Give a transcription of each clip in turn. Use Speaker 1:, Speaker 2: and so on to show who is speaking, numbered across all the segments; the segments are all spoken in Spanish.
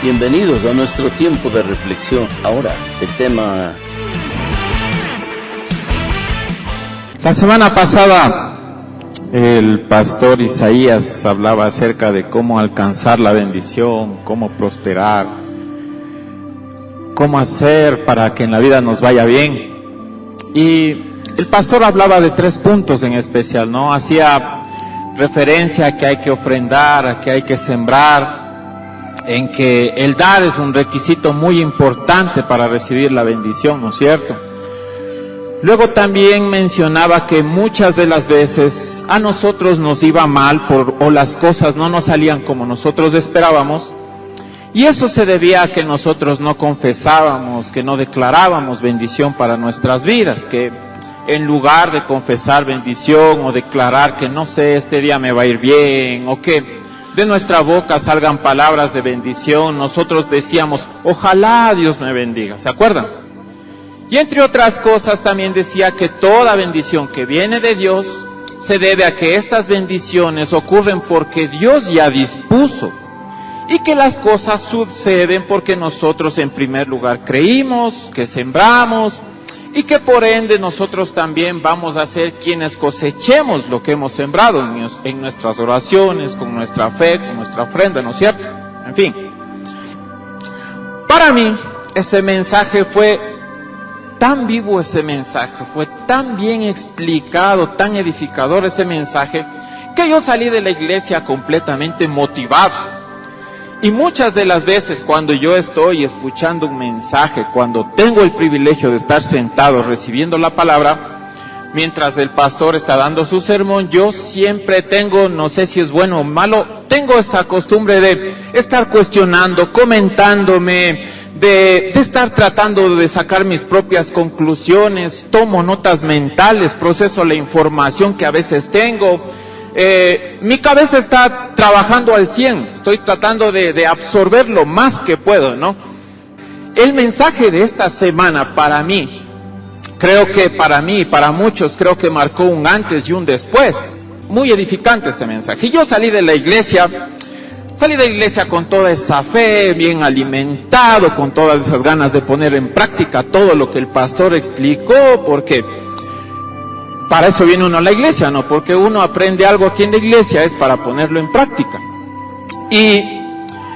Speaker 1: Bienvenidos a nuestro tiempo de reflexión. Ahora, el tema...
Speaker 2: La semana pasada, el pastor Isaías hablaba acerca de cómo alcanzar la bendición, cómo prosperar, cómo hacer para que en la vida nos vaya bien. Y el pastor hablaba de 3 puntos en especial, ¿no? Hacía referencia a que hay que ofrendar, a que hay que sembrar, en que el dar es un requisito muy importante para recibir la bendición, ¿no es cierto? Luego también mencionaba que muchas de las veces a nosotros nos iba mal o las cosas no nos salían como nosotros esperábamos, y eso se debía a que nosotros no confesábamos, que no declarábamos bendición para nuestras vidas, que en lugar de confesar bendición o declarar que no sé, este día me va a ir bien, o que de nuestra boca salgan palabras de bendición, nosotros decíamos, ojalá Dios me bendiga, ¿se acuerdan? Y entre otras cosas también decía que toda bendición que viene de Dios se debe a que estas bendiciones ocurren porque Dios ya dispuso, y que las cosas suceden porque nosotros en primer lugar creímos, que sembramos, y que por ende nosotros también vamos a ser quienes cosechemos lo que hemos sembrado en nuestras oraciones, con nuestra fe, con nuestra ofrenda, ¿no es cierto? En fin, para mí ese mensaje fue tan vivo, ese mensaje fue tan bien explicado, tan edificador ese mensaje, que yo salí de la iglesia completamente motivado. Y muchas de las veces cuando yo estoy escuchando un mensaje, cuando tengo el privilegio de estar sentado recibiendo la palabra, mientras el pastor está dando su sermón, yo siempre tengo, no sé si es bueno o malo, tengo esa costumbre de estar cuestionando, comentándome, de estar tratando de sacar mis propias conclusiones, tomo notas mentales, proceso la información que a veces tengo. Mi cabeza está trabajando al 100, estoy tratando de absorber lo más que puedo, ¿no? El mensaje de esta semana para mí, creo que para mí y para muchos, creo que marcó un antes y un después. Muy edificante ese mensaje. Y yo salí de la iglesia con toda esa fe, bien alimentado, con todas esas ganas de poner en práctica todo lo que el pastor explicó, porque para eso viene uno a la iglesia, ¿no? Porque uno aprende algo aquí en la iglesia, es para ponerlo en práctica. Y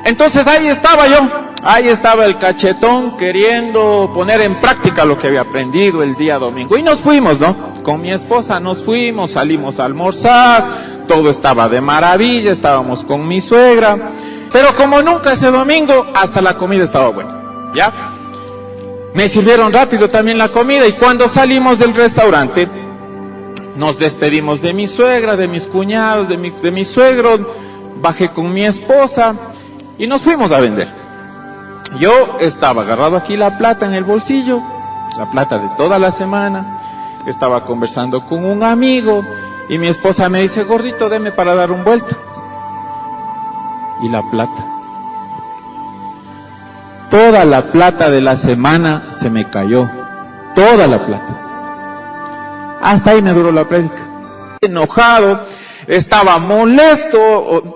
Speaker 2: entonces ahí estaba el cachetón queriendo poner en práctica lo que había aprendido el día domingo. Y nos fuimos, ¿no? Con mi esposa nos fuimos, salimos a almorzar, todo estaba de maravilla, estábamos con mi suegra. Pero como nunca ese domingo, hasta la comida estaba buena, ¿ya? Me sirvieron rápido también la comida, y cuando salimos del restaurante, nos despedimos de mi suegra, de mis cuñados, de mi suegro, bajé con mi esposa y nos fuimos a vender. Yo estaba agarrado aquí la plata en el bolsillo, la plata de toda la semana, estaba conversando con un amigo y mi esposa me dice, gordito, deme para dar un vuelto. Y la plata, toda la plata de la semana se me cayó, toda la plata. Hasta ahí me duró la prédica. Enojado, estaba molesto,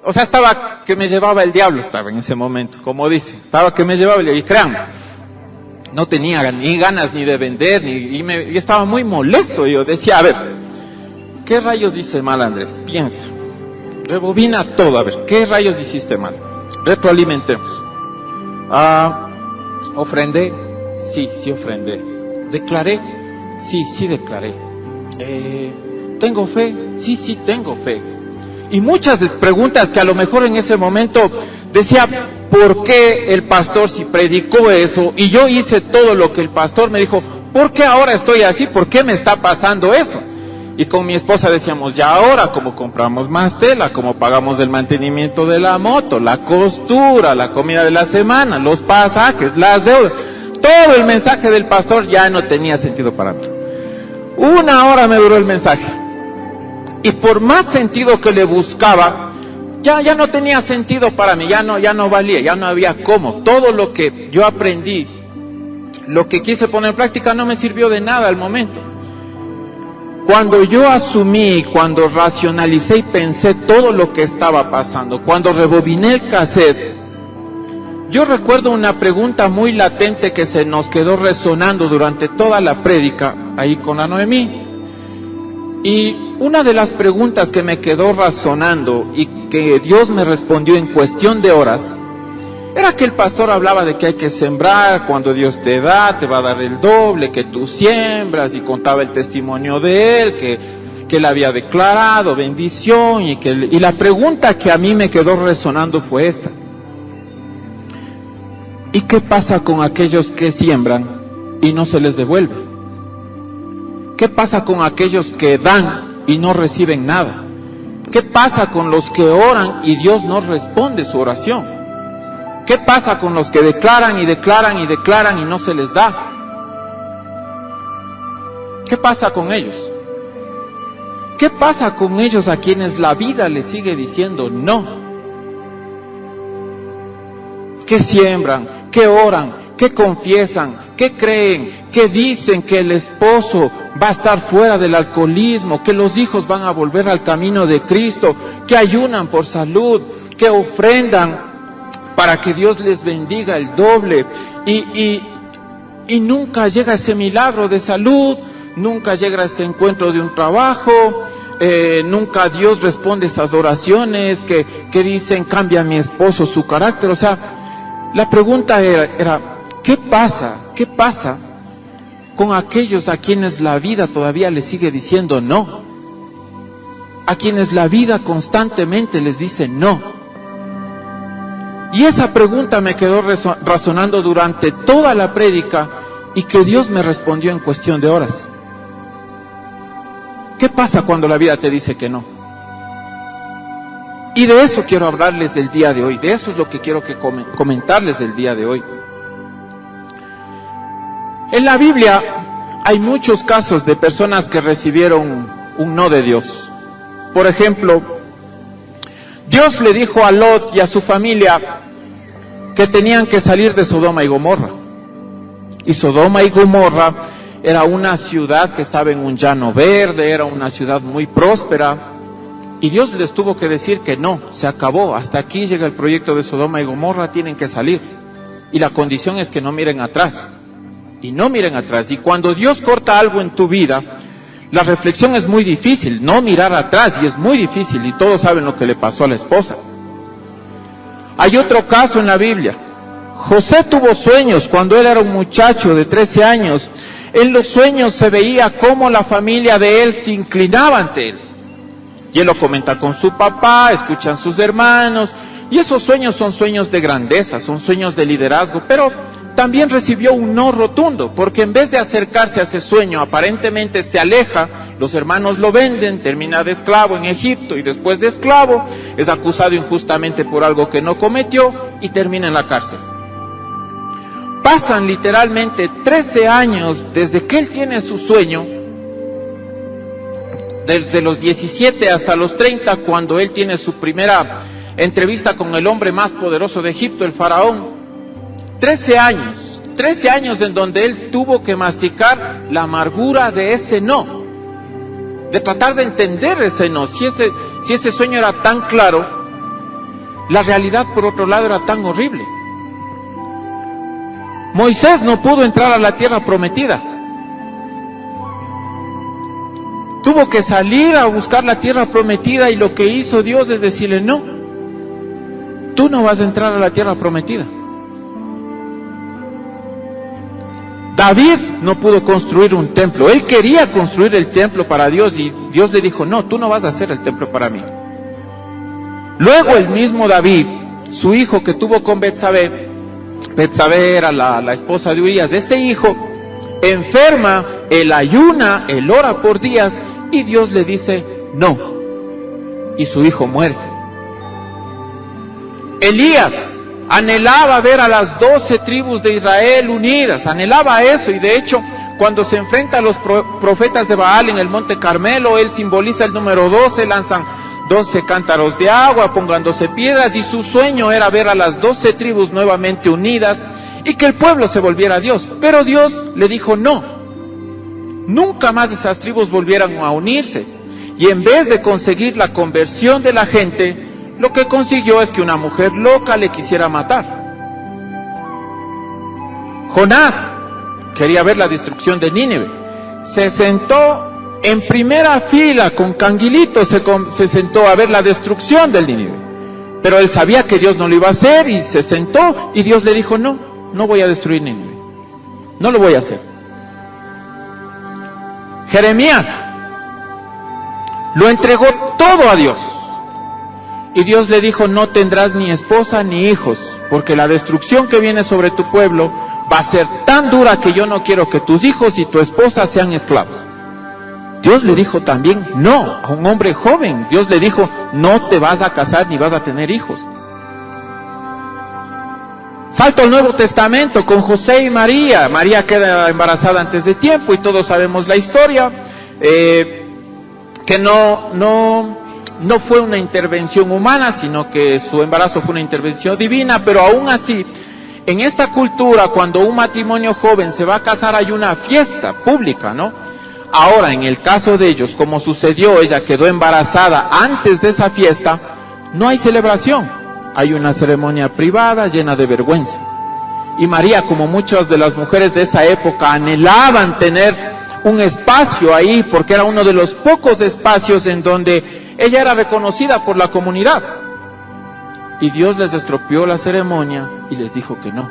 Speaker 2: o sea, estaba que me llevaba el diablo, estaba en ese momento, como dice, estaba que me llevaba el diablo, y créanme, no tenía ni ganas ni de vender, y estaba muy molesto. Yo decía, a ver, ¿qué rayos hice mal, Andrés? Piensa, rebobina todo, a ver, ¿qué rayos hiciste mal? Retroalimentemos. ¿Ofrendé? Sí ofrendé. ¿Declaré? Sí declaré. ¿Tengo fe? Sí tengo fe. Y muchas preguntas que a lo mejor en ese momento decía, ¿por qué el pastor si predicó eso? Y yo hice todo lo que el pastor me dijo, ¿por qué ahora estoy así? ¿Por qué me está pasando eso? Y con mi esposa decíamos, ya ahora, ¿cómo compramos más tela? ¿Cómo pagamos el mantenimiento de la moto? La costura, la comida de la semana, los pasajes, las deudas. Todo el mensaje del pastor ya no tenía sentido para mí. 1 hora me duró el mensaje. Y por más sentido que le buscaba, ya no tenía sentido para mí, ya no valía, ya no había cómo. Todo lo que yo aprendí, lo que quise poner en práctica, no me sirvió de nada al momento. Cuando yo asumí, cuando racionalicé y pensé todo lo que estaba pasando, cuando rebobiné el cassette, yo recuerdo una pregunta muy latente que se nos quedó resonando durante toda la prédica ahí con la Noemí. Y una de las preguntas que me quedó razonando y que Dios me respondió en cuestión de horas, era que el pastor hablaba de que hay que sembrar, cuando Dios te da, te va a dar el doble, que tú siembras, y contaba el testimonio de él, que él había declarado bendición, y la pregunta que a mí me quedó resonando fue esta: ¿y qué pasa con aquellos que siembran y no se les devuelve? ¿Qué pasa con aquellos que dan y no reciben nada? ¿Qué pasa con los que oran y Dios no responde su oración? ¿Qué pasa con los que declaran y declaran y declaran y no se les da? ¿Qué pasa con ellos? ¿Qué pasa con ellos a quienes la vida les sigue diciendo no? ¿Qué siembran? ¿Qué oran? ¿Qué confiesan? ¿Qué creen? ¿Qué dicen? Que el esposo va a estar fuera del alcoholismo, que los hijos van a volver al camino de Cristo, que ayunan por salud, que ofrendan para que Dios les bendiga el doble, y nunca llega ese milagro de salud, nunca llega ese encuentro de un trabajo, nunca Dios responde esas oraciones que dicen cambia a mi esposo su carácter? O sea, la pregunta era ¿qué pasa? ¿Qué pasa con aquellos a quienes la vida todavía les sigue diciendo no? A quienes la vida constantemente les dice no. Y esa pregunta me quedó razonando durante toda la prédica, y que Dios me respondió en cuestión de horas. ¿Qué pasa cuando la vida te dice que no? Y de eso quiero hablarles el día de hoy, de eso es lo que quiero comentarles el día de hoy. En la Biblia hay muchos casos de personas que recibieron un no de Dios. Por ejemplo, Dios le dijo a Lot y a su familia que tenían que salir de Sodoma y Gomorra. Y Sodoma y Gomorra era una ciudad que estaba en un llano verde, era una ciudad muy próspera. Y Dios les tuvo que decir que no, se acabó, hasta aquí llega el proyecto de Sodoma y Gomorra, tienen que salir. Y la condición es que no miren atrás. Y no miren atrás. Y cuando Dios corta algo en tu vida, la reflexión es muy difícil, no mirar atrás, y es muy difícil, y todos saben lo que le pasó a la esposa. Hay otro caso en la Biblia. José tuvo sueños cuando él era un muchacho de 13 años. En los sueños se veía cómo la familia de él se inclinaba ante él. Y él lo comenta con su papá, escuchan sus hermanos, y esos sueños son sueños de grandeza, son sueños de liderazgo, pero también recibió un no rotundo, porque en vez de acercarse a ese sueño, aparentemente se aleja, los hermanos lo venden, termina de esclavo en Egipto, y después de esclavo es acusado injustamente por algo que no cometió y termina en la cárcel. Pasan literalmente 13 años desde que él tiene su sueño, desde los 17 hasta los 30, cuando él tiene su primera entrevista con el hombre más poderoso de Egipto, el faraón. 13 años en donde él tuvo que masticar la amargura de ese no, de tratar de entender ese no. Si ese sueño era tan claro, la realidad por otro lado era tan horrible. Moisés no pudo entrar a la tierra prometida. Tuvo que salir a buscar la tierra prometida, y lo que hizo Dios es decirle no, tú no vas a entrar a la tierra prometida. David no pudo construir un templo. Él quería construir el templo para Dios, y Dios le dijo, no, tú no vas a hacer el templo para mí. Luego el mismo David, su hijo que tuvo con Betsabé era la esposa de Urías, de ese hijo, enferma, él ayuna, él ora por días, y Dios le dice no, y su hijo muere. Elías anhelaba ver a las 12 tribus de Israel unidas, anhelaba eso, y de hecho cuando se enfrenta a los profetas de Baal en el monte Carmelo, él simboliza el número 12, lanzan 12 cántaros de agua, pongan 12 piedras, y su sueño era ver a las 12 tribus nuevamente unidas y que el pueblo se volviera a Dios. Pero Dios le dijo no, nunca más esas tribus volvieran a unirse, y en vez de conseguir la conversión de la gente, lo que consiguió es que una mujer loca le quisiera matar. Jonás quería ver la destrucción de Nínive. Se sentó en primera fila con canguilitos, se sentó a ver la destrucción del Nínive. Pero él sabía que Dios no lo iba a hacer y se sentó y Dios le dijo, no voy a destruir Nínive. No lo voy a hacer. Jeremías lo entregó todo a Dios. Y Dios le dijo, no tendrás ni esposa ni hijos, porque la destrucción que viene sobre tu pueblo va a ser tan dura que yo no quiero que tus hijos y tu esposa sean esclavos. Dios le dijo también no a un hombre joven. Dios le dijo, no te vas a casar ni vas a tener hijos. Salto al Nuevo Testamento con José y María. María queda embarazada antes de tiempo y todos sabemos la historia, que no fue una intervención humana, sino que su embarazo fue una intervención divina, pero aún así, en esta cultura, cuando un matrimonio joven se va a casar, hay una fiesta pública, ¿no? Ahora, en el caso de ellos, como sucedió, ella quedó embarazada antes de esa fiesta, no hay celebración, hay una ceremonia privada llena de vergüenza. Y María, como muchas de las mujeres de esa época, anhelaban tener un espacio ahí, porque era uno de los pocos espacios en donde ella era reconocida por la comunidad. Y Dios les estropeó la ceremonia y les dijo que no.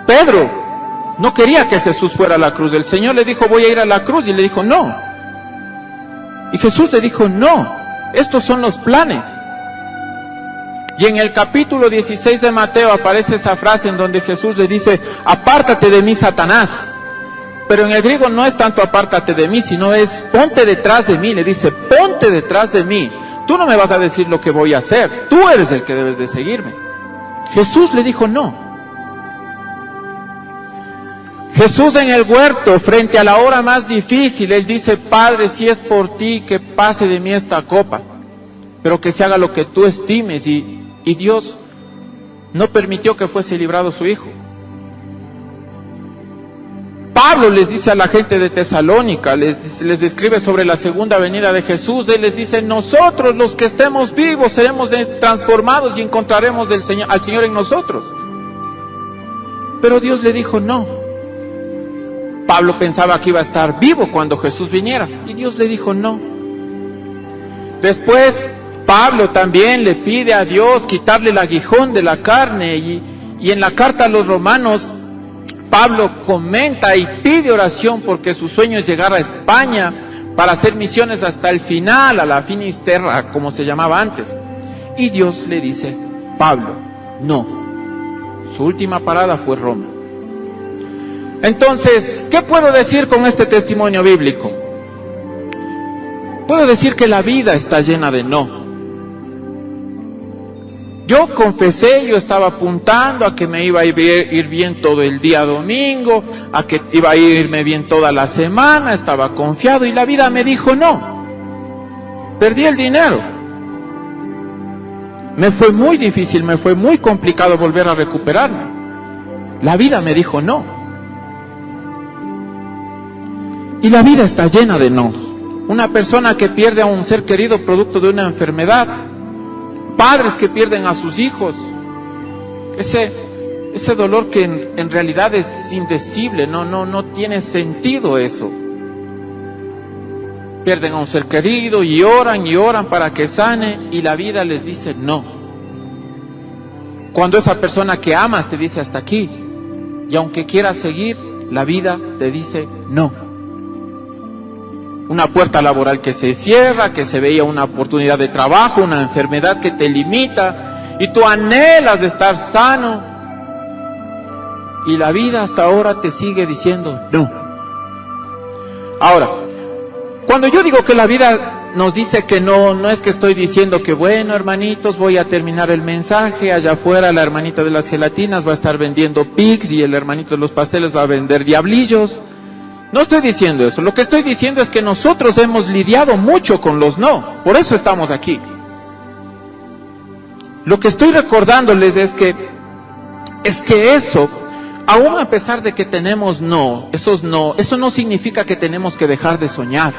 Speaker 2: Pedro no quería que Jesús fuera a la cruz. El Señor le dijo, voy a ir a la cruz, y le dijo, no. Y Jesús le dijo, no, estos son los planes. Y en el capítulo 16 de Mateo aparece esa frase en donde Jesús le dice, apártate de mí, Satanás. Pero en el griego no es tanto apártate de mí, sino es ponte detrás de mí. Le dice, ponte detrás de mí. Tú no me vas a decir lo que voy a hacer. Tú eres el que debes de seguirme. Jesús le dijo no. Jesús en el huerto, frente a la hora más difícil, Él dice, Padre, si es por ti, que pase de mí esta copa, pero que se haga lo que tú estimes. Y Dios no permitió que fuese librado su Hijo. Pablo les dice a la gente de Tesalónica, les describe sobre la segunda venida de Jesús. Él les dice, nosotros los que estemos vivos seremos transformados y encontraremos al Señor en nosotros. Pero Dios le dijo no. Pablo pensaba que iba a estar vivo cuando Jesús viniera, y Dios le dijo no. Después Pablo también le pide a Dios quitarle el aguijón de la carne, y en la carta a los Romanos Pablo comenta y pide oración porque su sueño es llegar a España para hacer misiones hasta el final, a la Finisterra, como se llamaba antes. Y Dios le dice, Pablo, no. Su última parada fue Roma. Entonces, ¿qué puedo decir con este testimonio bíblico? Puedo decir que la vida está llena de no. Yo confesé, yo estaba apuntando a que me iba a ir bien todo el día domingo, a que iba a irme bien toda la semana, estaba confiado y la vida me dijo no. Perdí el dinero. Me fue muy difícil, me fue muy complicado volver a recuperarme. La vida me dijo no. Y la vida está llena de no. Una persona que pierde a un ser querido producto de una enfermedad, padres que pierden a sus hijos, ese dolor que en realidad es indecible, no tiene sentido eso. Pierden a un ser querido y oran para que sane, y la vida les dice no. Cuando esa persona que amas te dice hasta aquí, y aunque quieras seguir, la vida te dice no. Una puerta laboral que se cierra, que se veía una oportunidad de trabajo, una enfermedad que te limita, y tú anhelas de estar sano, y la vida hasta ahora te sigue diciendo no. Ahora, cuando yo digo que la vida nos dice que no, no es que estoy diciendo que bueno, hermanitos, voy a terminar el mensaje, allá afuera la hermanita de las gelatinas va a estar vendiendo pics y el hermanito de los pasteles va a vender diablillos. No estoy diciendo eso. Lo que estoy diciendo es que nosotros hemos lidiado mucho con los no. Por eso estamos aquí. Lo que estoy recordándoles es que eso, aún a pesar de que tenemos eso no significa que tenemos que dejar de soñar.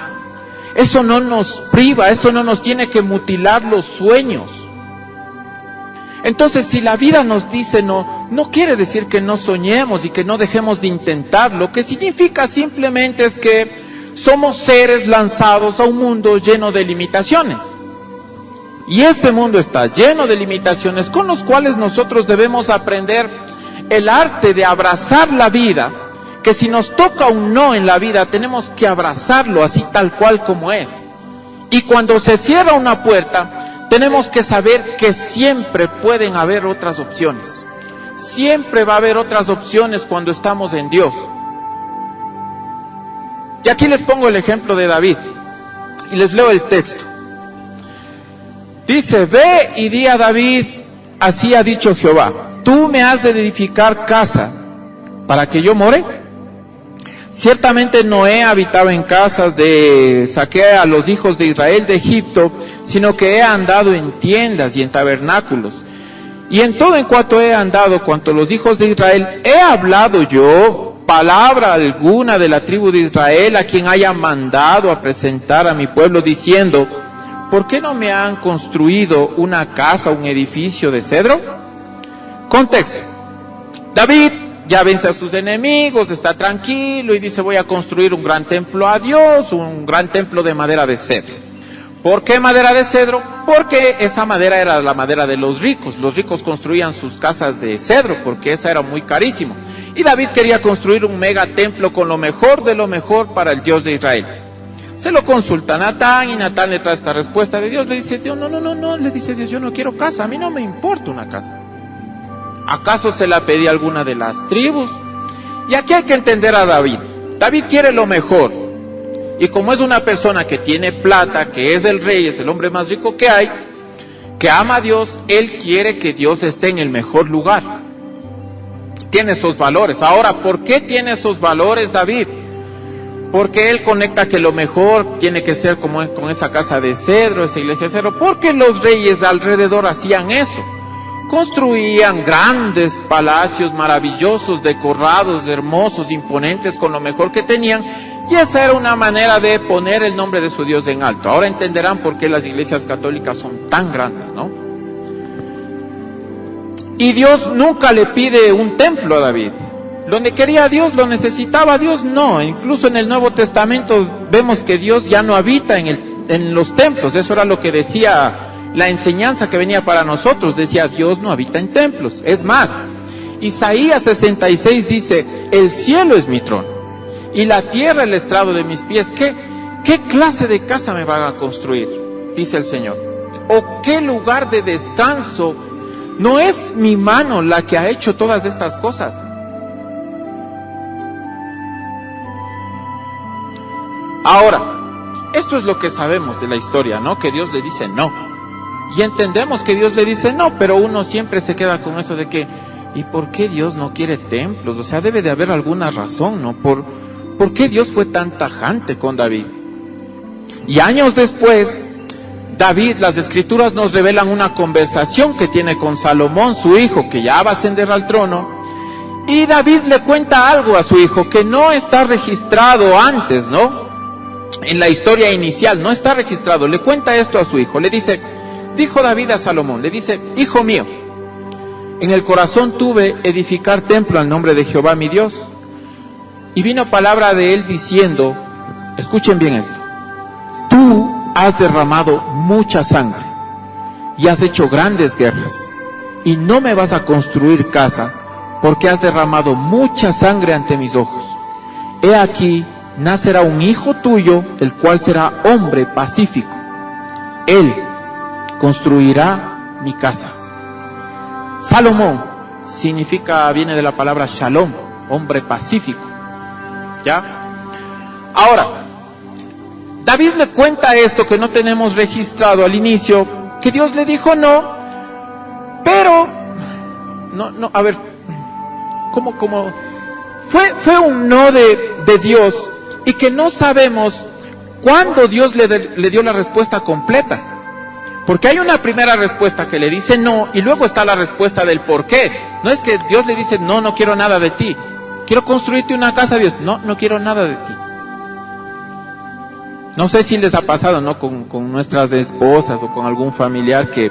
Speaker 2: Eso no nos priva, eso no nos tiene que mutilar los sueños. Entonces, si la vida nos dice no, no quiere decir que no soñemos y que no dejemos de intentar. Lo que significa simplemente es que somos seres lanzados a un mundo lleno de limitaciones. Y este mundo está lleno de limitaciones con los cuales nosotros debemos aprender el arte de abrazar la vida, que si nos toca un no en la vida, tenemos que abrazarlo así tal cual como es. Y cuando se cierra una puerta, tenemos que saber que siempre pueden haber otras opciones. Siempre va a haber otras opciones cuando estamos en Dios. Y aquí les pongo el ejemplo de David, y les leo el texto. Dice, ve y di a David, así ha dicho Jehová, tú me has de edificar casa para que yo more. Ciertamente Noé habitaba en casas de saqué a los hijos de Israel de Egipto, sino que he andado en tiendas y en tabernáculos. Y en todo en cuanto he andado, cuanto los hijos de Israel, he hablado yo palabra alguna de la tribu de Israel a quien haya mandado a presentar a mi pueblo diciendo, ¿por qué no me han construido una casa, un edificio de cedro? Contexto. David ya vence a sus enemigos, está tranquilo y dice, voy a construir un gran templo a Dios, un gran templo de madera de cedro. ¿Por qué madera de cedro? Porque esa madera era la madera de los ricos. Los ricos construían sus casas de cedro porque esa era muy carísimo. Y David quería construir un mega templo con lo mejor de lo mejor para el Dios de Israel. Se lo consulta a Natán y Natán le trae esta respuesta de Dios. Le dice Dios, no, le dice Dios, yo no quiero casa, a mí no me importa una casa. ¿Acaso se la pedía alguna de las tribus? Y aquí hay que entender a David. David quiere lo mejor. Y como es una persona que tiene plata, que es el rey, es el hombre más rico que hay, que ama a Dios, él quiere que Dios esté en el mejor lugar. Tiene esos valores. Ahora, ¿por qué tiene esos valores David? Porque él conecta que lo mejor tiene que ser como con esa casa de cedro, esa iglesia de cedro, porque los reyes alrededor hacían eso. Construían grandes palacios maravillosos, decorados, hermosos, imponentes, con lo mejor que tenían, y esa era una manera de poner el nombre de su Dios en alto. Ahora entenderán por qué las iglesias católicas son tan grandes, ¿no? Y Dios nunca le pide un templo a David. Donde quería Dios, lo necesitaba Dios, no. Incluso en el Nuevo Testamento vemos que Dios ya no habita en los templos. Eso era lo que decía la enseñanza que venía para nosotros. Decía, Dios no habita en templos. Es más, Isaías 66 dice, el cielo es mi trono y la tierra el estrado de mis pies. ¿Qué clase de casa me van a construir? Dice el Señor. ¿O qué lugar de descanso? ¿No es mi mano la que ha hecho todas estas cosas? Ahora, esto es lo que sabemos de la historia, ¿no? Que Dios le dice no. Y entendemos que Dios le dice no, pero uno siempre se queda con eso de que, ¿y por qué Dios no quiere templos? O sea, debe de haber alguna razón, ¿no? ¿Por qué Dios fue tan tajante con David? Y años después, David, las escrituras nos revelan una conversación que tiene con Salomón, su hijo, que ya va a ascender al trono. Y David le cuenta algo a su hijo que no está registrado antes, ¿no? En la historia inicial, no está registrado. Le cuenta esto a su hijo. Le dice, dijo David a Salomón, le dice, hijo mío, en el corazón tuve edificar templo al nombre de Jehová mi Dios. Y vino palabra de él diciendo, escuchen bien esto, tú has derramado mucha sangre y has hecho grandes guerras y no me vas a construir casa porque has derramado mucha sangre ante mis ojos. He aquí, nacerá un hijo tuyo, el cual será hombre pacífico. Él construirá mi casa. Salomón viene de la palabra shalom, hombre pacífico. ¿Ya? Ahora, David le cuenta esto que no tenemos registrado al inicio, que Dios le dijo no, pero, no, a ver, ¿cómo? Fue un no de Dios, y que no sabemos cuándo Dios le dio la respuesta completa. Porque hay una primera respuesta que le dice no, y luego está la respuesta del por qué. No es que Dios le dice, no quiero nada de ti. Quiero construirte una casa, Dios. No quiero nada de ti. No sé si les ha pasado, ¿no? Con nuestras esposas o con algún familiar que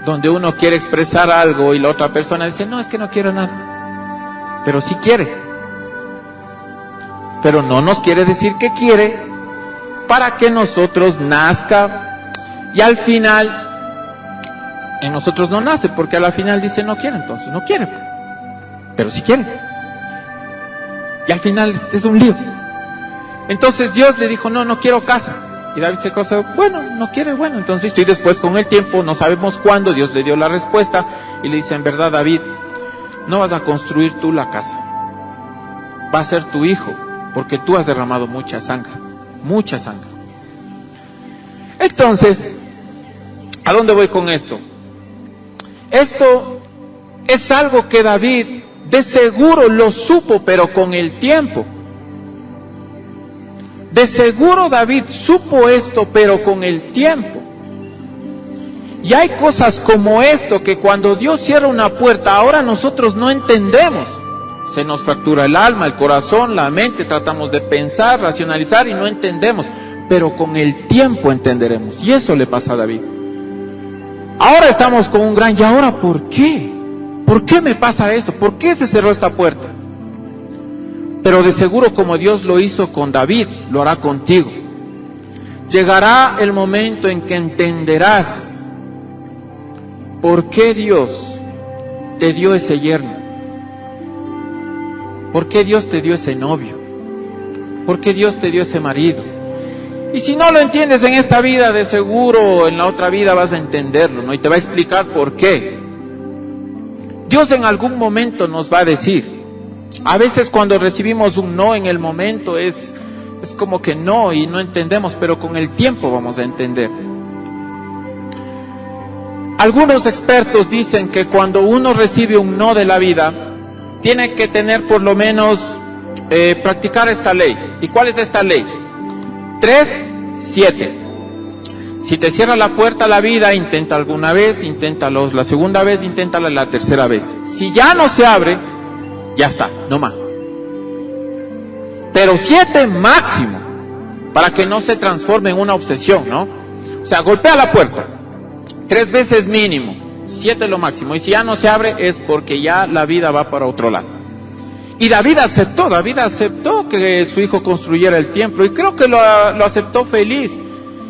Speaker 2: donde uno quiere expresar algo y la otra persona dice, no, es que no quiero nada, pero sí quiere, pero no nos quiere decir que quiere para que nosotros nazca, y al final en nosotros no nace, porque a la final dice no quiere, entonces no quiere, pero sí quiere, y al final es un lío. Entonces Dios le dijo, no quiero casa. Y David se quedó, bueno, no quiere, bueno, entonces listo. Y después con el tiempo, no sabemos cuándo, Dios le dio la respuesta y le dice, en verdad, David, no vas a construir tú la casa, va a ser tu hijo, porque tú has derramado mucha sangre, mucha sangre. Entonces, ¿a dónde voy con esto? Esto es algo que David de seguro lo supo, pero con el tiempo. De seguro David supo esto, pero con el tiempo. Y hay cosas como esto que cuando Dios cierra una puerta, ahora nosotros no entendemos. Se nos fractura el alma, el corazón, la mente, tratamos de pensar, racionalizar y no entendemos. Pero con el tiempo entenderemos. Y eso le pasa a David. Ahora estamos con un gran, ¿y ahora por qué? ¿Por qué me pasa esto? ¿Por qué se cerró esta puerta? Pero de seguro como Dios lo hizo con David, lo hará contigo. Llegará el momento en que entenderás por qué Dios te dio ese yerno, por qué Dios te dio ese novio, por qué Dios te dio ese marido. Y si no lo entiendes en esta vida, de seguro en la otra vida vas a entenderlo, ¿no? Y te va a explicar por qué. Dios en algún momento nos va a decir. A veces cuando recibimos un no en el momento es como que no y no entendemos, pero con el tiempo vamos a entender. Algunos expertos dicen que cuando uno recibe un no de la vida, tiene que tener por lo menos practicar esta ley. ¿Y cuál es esta ley? 3-7. Si te cierra la puerta a la vida, intenta alguna vez, inténtalo la segunda vez, inténtala la tercera vez. Si ya no se abre, ya está, no más. Pero 7 máximo, para que no se transforme en una obsesión, ¿no? O sea, golpea la puerta 3 veces mínimo, 7 lo máximo. Y si ya no se abre, es porque ya la vida va para otro lado. Y David aceptó que su hijo construyera el templo, y creo que lo aceptó feliz.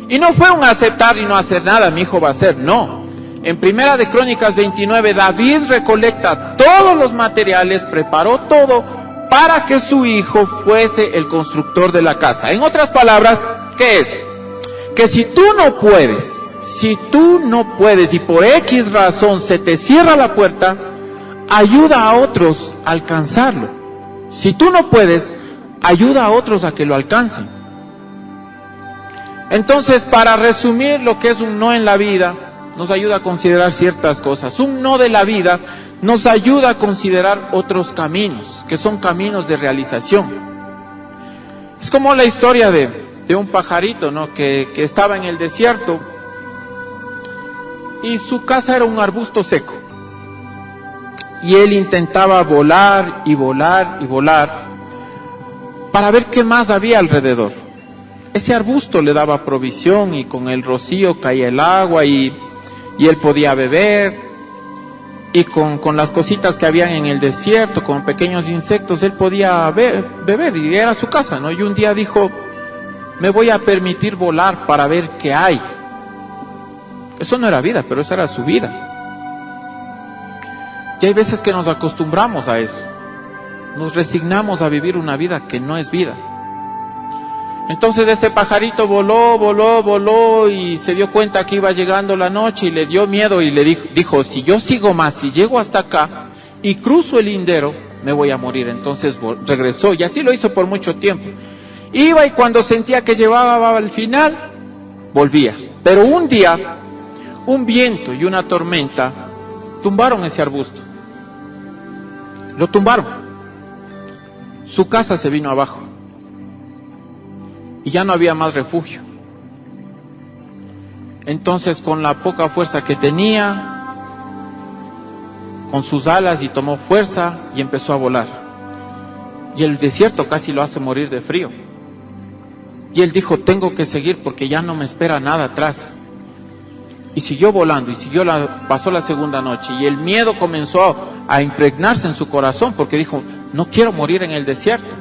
Speaker 2: Y no fue un aceptar y no hacer nada, mi hijo va a hacer, no. En Primera de Crónicas 29, David recolecta todos los materiales, preparó todo para que su hijo fuese el constructor de la casa. En otras palabras, ¿qué es? Que si tú no puedes y por X razón se te cierra la puerta, ayuda a otros a alcanzarlo. Si tú no puedes, ayuda a otros a que lo alcancen. Entonces, para resumir lo que es un no en la vida, nos ayuda a considerar ciertas cosas. Un no de la vida nos ayuda a considerar otros caminos, que son caminos de realización. Es como la historia de un pajarito, ¿no? que estaba en el desierto y su casa era un arbusto seco. Y él intentaba volar y volar y volar para ver qué más había alrededor. Ese arbusto le daba provisión y con el rocío caía el agua y él podía beber, y con las cositas que habían en el desierto, con pequeños insectos, él podía beber, y era su casa, ¿no? Y un día dijo, me voy a permitir volar para ver qué hay. Eso no era vida, pero esa era su vida. Y hay veces que nos acostumbramos a eso, nos resignamos a vivir una vida que no es vida. Entonces este pajarito voló y se dio cuenta que iba llegando la noche y le dio miedo y le dijo, si yo sigo más, si llego hasta acá y cruzo el lindero, me voy a morir. Entonces regresó y así lo hizo por mucho tiempo. Iba y cuando sentía que llevaba al final, volvía. Pero un día, un viento y una tormenta tumbaron ese arbusto. Lo tumbaron. Su casa se vino abajo. Y ya no había más refugio. Entonces, con la poca fuerza que tenía, con sus alas, y tomó fuerza y empezó a volar. Y el desierto casi lo hace morir de frío. Y él dijo, tengo que seguir porque ya no me espera nada atrás. Y siguió volando, y pasó la segunda noche, y el miedo comenzó a impregnarse en su corazón, porque dijo, no quiero morir en el desierto.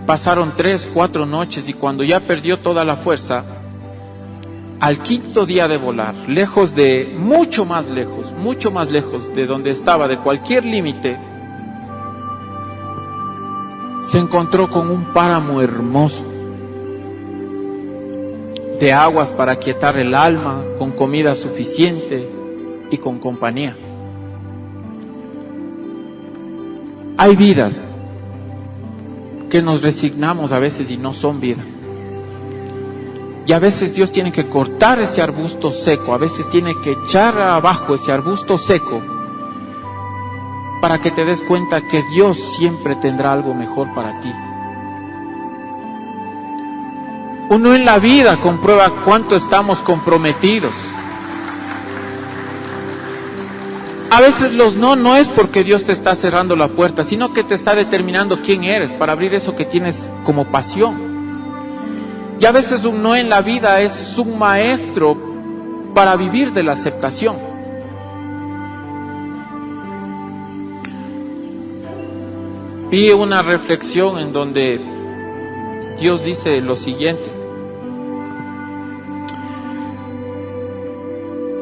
Speaker 2: Pasaron 3, 4 noches, y cuando ya perdió toda la fuerza, al quinto día de volar, mucho más lejos de donde estaba, de cualquier límite, se encontró con un páramo hermoso, de aguas para aquietar el alma, con comida suficiente y con compañía. Hay vidas que nos resignamos a veces y no son vida. Y a veces Dios tiene que cortar ese arbusto seco, a veces tiene que echar abajo ese arbusto seco para que te des cuenta que Dios siempre tendrá algo mejor para ti. Uno en la vida comprueba cuánto estamos comprometidos. A veces los no es porque Dios te está cerrando la puerta, sino que te está determinando quién eres para abrir eso que tienes como pasión. Y a veces un no en la vida es un maestro para vivir de la aceptación. Vi una reflexión en donde Dios dice lo siguiente.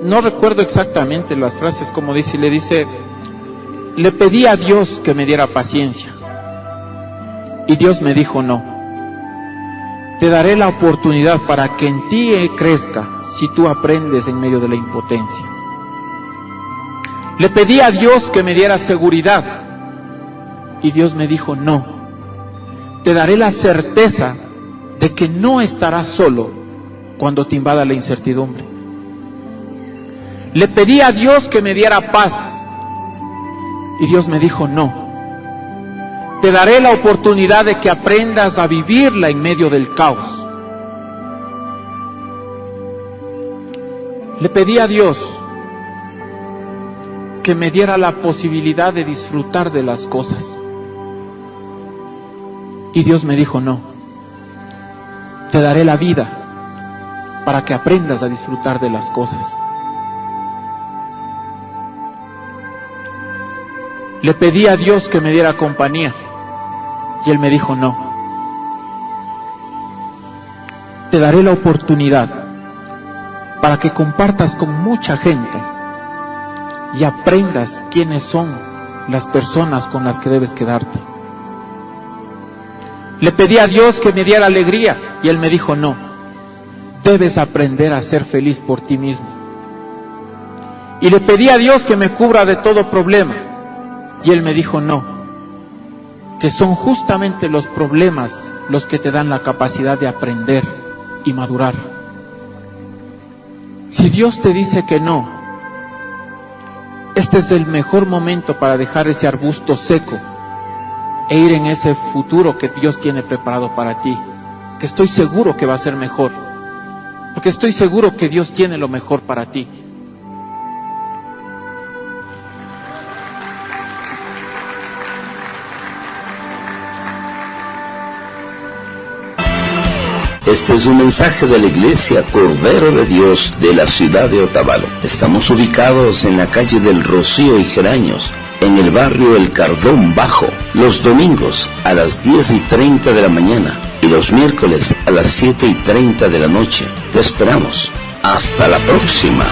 Speaker 2: No recuerdo exactamente las frases como dice, le dice, le pedí a Dios que me diera paciencia. Y Dios me dijo no. Te daré la oportunidad para que en ti crezca si tú aprendes en medio de la impotencia. Le pedí a Dios que me diera seguridad. Y Dios me dijo no. Te daré la certeza de que no estarás solo cuando te invada la incertidumbre. Le pedí a Dios que me diera paz y Dios me dijo no. Te daré la oportunidad de que aprendas a vivirla en medio del caos. Le pedí a Dios que me diera la posibilidad de disfrutar de las cosas y Dios me dijo no. Te daré la vida para que aprendas a disfrutar de las cosas. Le pedí a Dios que me diera compañía y Él me dijo no. Te daré la oportunidad para que compartas con mucha gente y aprendas quiénes son las personas con las que debes quedarte. Le pedí a Dios que me diera alegría y Él me dijo no. Debes aprender a ser feliz por ti mismo. Y le pedí a Dios que me cubra de todo problema. Y Él me dijo no, que son justamente los problemas los que te dan la capacidad de aprender y madurar. Si Dios te dice que no, este es el mejor momento para dejar ese arbusto seco e ir en ese futuro que Dios tiene preparado para ti, que estoy seguro que va a ser mejor, porque estoy seguro que Dios tiene lo mejor para ti.
Speaker 1: Este es un mensaje de la Iglesia Cordero de Dios de la ciudad de Otavalo. Estamos ubicados en la calle del Rocío y Geraños, en el barrio El Cardón Bajo, los domingos a las 10:30 de la mañana y los miércoles a las 7:30 de la noche. Te esperamos. Hasta la próxima.